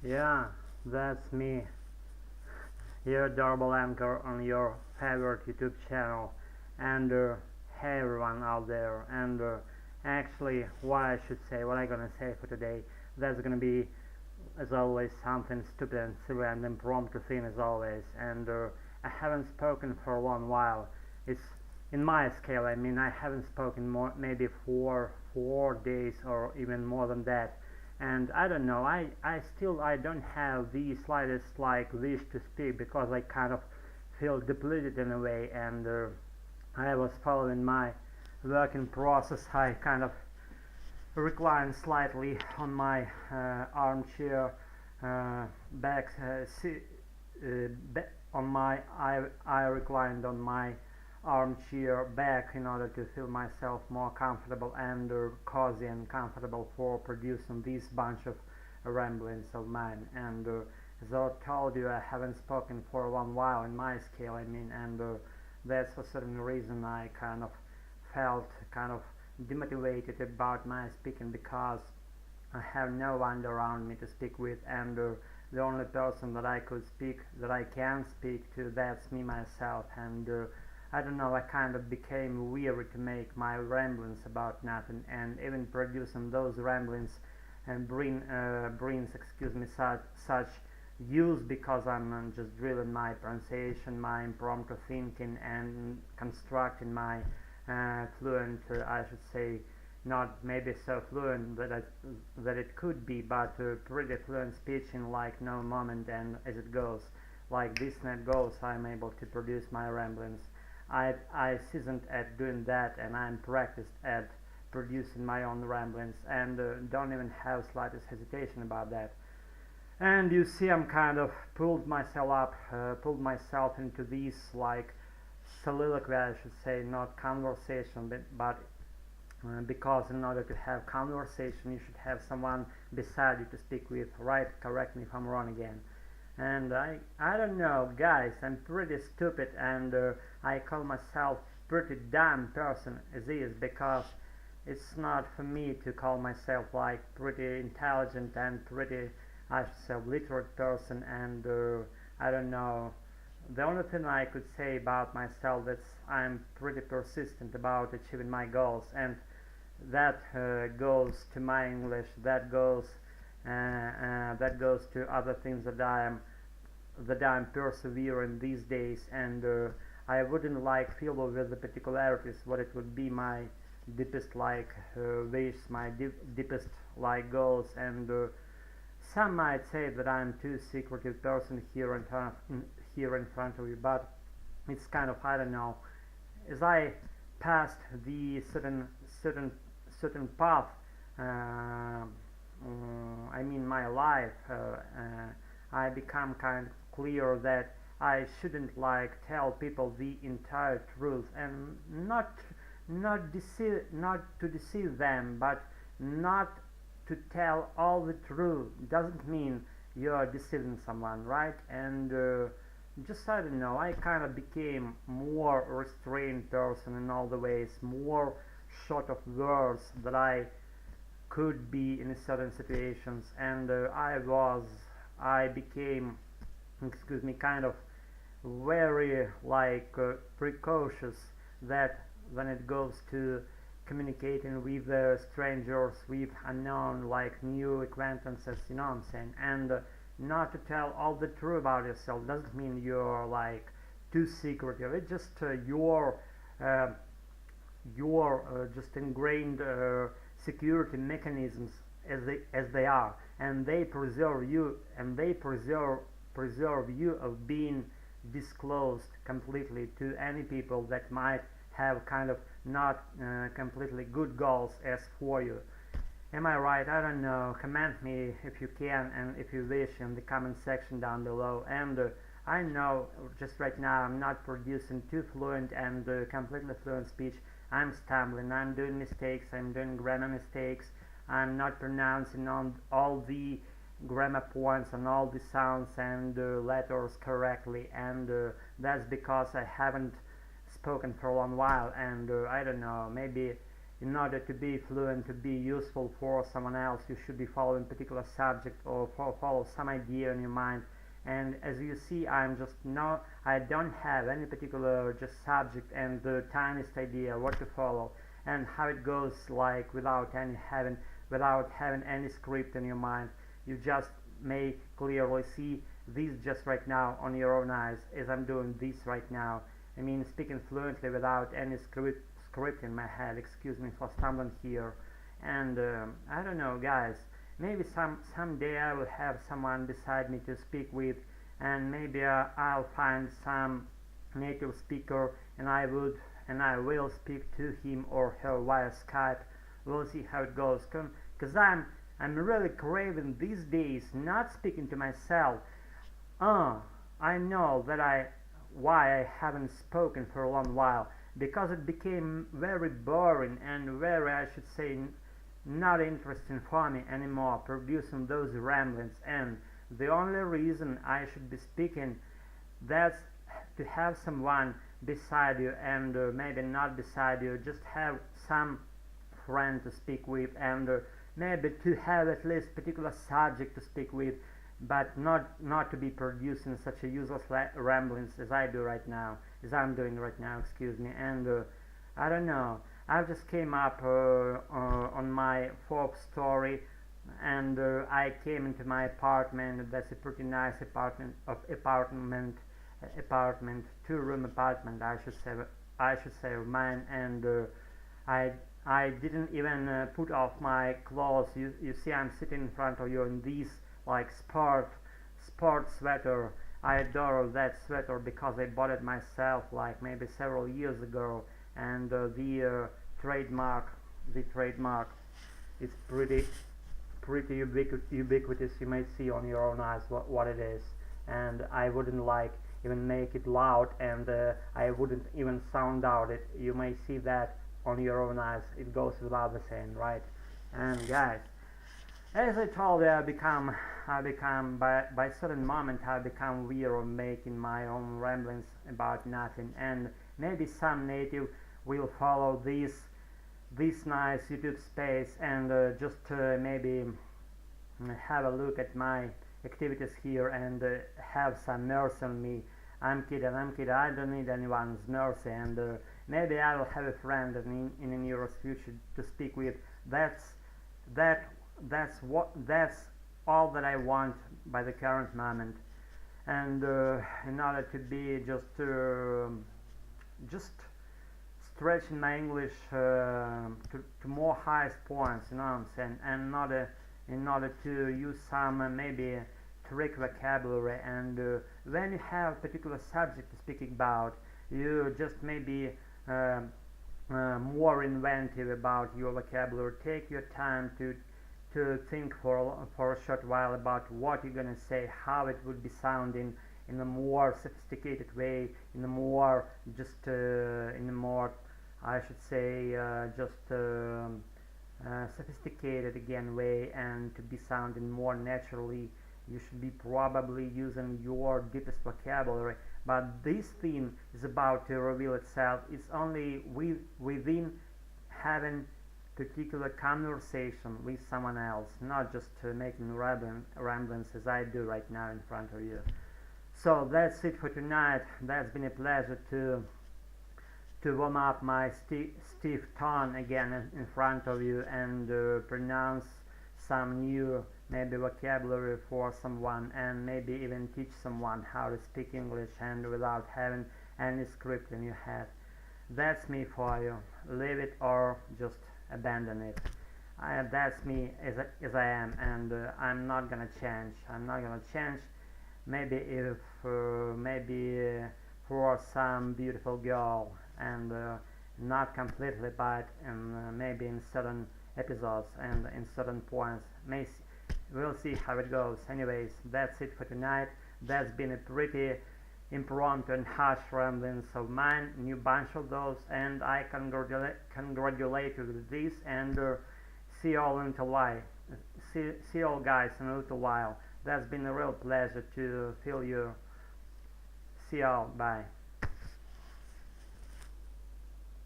Yeah, that's me, your adorable anchor on your favorite YouTube channel. And hey everyone out there. And actually, what I should say, what I'm gonna say for today, that's gonna be, as always, something stupid and silly and impromptu thing as always. And I haven't spoken for a long while. It's in my scale. I mean, I haven't spoken more, maybe 4 days or even more than that. And I don't know. I don't have the slightest like wish to speak because I kind of feel depleted in a way. And I was following my working process. I kind of recline slightly on my armchair, back on my I reclined on my armchair back in order to feel myself more comfortable and cozy and comfortable for producing this bunch of ramblings of mine. And as I told you, I haven't spoken for a long while in my scale. I mean, and that's for certain reason I kind of felt kind of demotivated about my speaking because I have no one around me to speak with, and the only person that I could speak, that I can speak to, that's me myself. And I don't know, I kind of became weary to make my ramblings about nothing, and even producing those ramblings and brings, excuse me, such use because I'm just drilling my pronunciation, my impromptu thinking, and constructing my fluent, I should say, not maybe so fluent that it could be, but pretty fluent speech in like no moment, and as it goes, like this net goes, I'm able to produce my ramblings. I seasoned at doing that, and I'm practiced at producing my own ramblings, and don't even have slightest hesitation about that. And you see, I'm kind of pulled myself into this like soliloquy, I should say, not conversation, but because in order to have conversation, you should have someone beside you to speak with, right? Correct me if I'm wrong again. And I don't know, guys, I'm pretty stupid, and I call myself pretty dumb person as is, because it's not for me to call myself like pretty intelligent and pretty, I should say, literate person. And I don't know, the only thing I could say about myself is I'm pretty persistent about achieving my goals, and that goes to my English, that goes to other things that I'm persevering these days. And I wouldn't like feel with the particularities what it would be my deepest like wish, my deepest like goals. And some might say that I'm too secretive person here in front of you, but it's kind of, I don't know, as I passed the certain path, I mean my life, I become kind of clear that I shouldn't like tell people the entire truth, and not to deceive them, but not to tell all the truth doesn't mean you're deceiving someone, right? And just, I don't know, I kind of became more restrained person in all the ways, more short of words that I could be in certain situations. And I became, excuse me, kind of very like precautious, that when it goes to communicating with strangers, with unknown, like new acquaintances, you know what I'm saying? And not to tell all the truth about yourself doesn't mean you're like too secretive. It's just uh, your just ingrained security mechanisms as they are, and they preserve you, and they preserve you of being disclosed completely to any people that might have kind of not completely good goals as for you. Am I right? I don't know. Comment me if you can and if you wish in the comment section down below. And I know just right now I'm not producing too fluent and completely fluent speech. I'm stumbling, I'm doing mistakes, I'm doing grammar mistakes, I'm not pronouncing on all the grammar points and all the sounds and letters correctly, and that's because I haven't spoken for a long while. And I don't know, maybe in order to be fluent, to be useful for someone else, you should be following a particular subject or follow some idea in your mind. And as you see, I don't have any particular just subject and the tiniest idea what to follow and how it goes, like without having any script in your mind. You just may clearly see this just right now on your own eyes as I'm doing this right now. I mean, speaking fluently without any script in my head. Excuse me for stumbling here. And I don't know, guys. Maybe someday I will have someone beside me to speak with, and maybe I'll find some native speaker, and I will speak to him or her via Skype. We'll see how it goes. Cause I'm really craving these days not speaking to myself. I know why I haven't spoken for a long while, because it became very boring and very, I should say, not interesting for me anymore, producing those ramblings. And the only reason I should be speaking, that's to have someone beside you, and maybe not beside you, just have some friend to speak with, and maybe to have at least particular subject to speak with, but not to be producing such a useless ramblings as I do right now, as I'm doing right now, excuse me. And I don't know, I just came up on my fourth story, and I came into my apartment. That's a pretty nice apartment, two-room apartment, I should say of mine. And I didn't even put off my clothes. You see, I'm sitting in front of you in this like sport sweater. I adore that sweater because I bought it myself like maybe several years ago, and the trademark is pretty ubiquitous. You may see on your own eyes what it is, and I wouldn't like even make it loud, and I wouldn't even sound out it. You may see that on your own eyes. It goes without the saying, right? And guys, as I told you, I become by certain moment I become weird of making my own ramblings about nothing, and maybe some native will follow this nice YouTube space and just maybe have a look at my activities here and have some mercy on me. I'm kidding. I don't need anyone's mercy, and maybe I will have a friend in the nearest future to speak with. That's all that I want by the current moment. And in order to be just stretching my English to more highest points, you know what I'm saying, and in order to use some maybe trick vocabulary. And when you have a particular subject to speak about, you just maybe more inventive about your vocabulary. Take your time to think for a short while about what you're gonna say, how it would be sounding in a more sophisticated way, in a more I should say sophisticated again way, and to be sounding more naturally. You should be probably using your deepest vocabulary, but this theme is about to reveal itself. It's only within having particular conversation with someone else, not just making ramblings as I do right now in front of you. So that's it for tonight. That's been a pleasure to warm up my stiff tongue again in front of you, and pronounce some new maybe vocabulary for someone, and maybe even teach someone how to speak English and without having any script in your head. That's me for you. Leave it or just abandon it. That's me as I am, and I'm not gonna change. Maybe if for some beautiful girl, and not completely, but maybe in certain episodes and in certain points. We'll see how it goes. Anyways, that's it for tonight. That's been a pretty impromptu and harsh ramblings of mine, new bunch of those, and I congratulate you with this, and see you all see you all guys in a little while. That's been a real pleasure to feel you. See you all. Bye.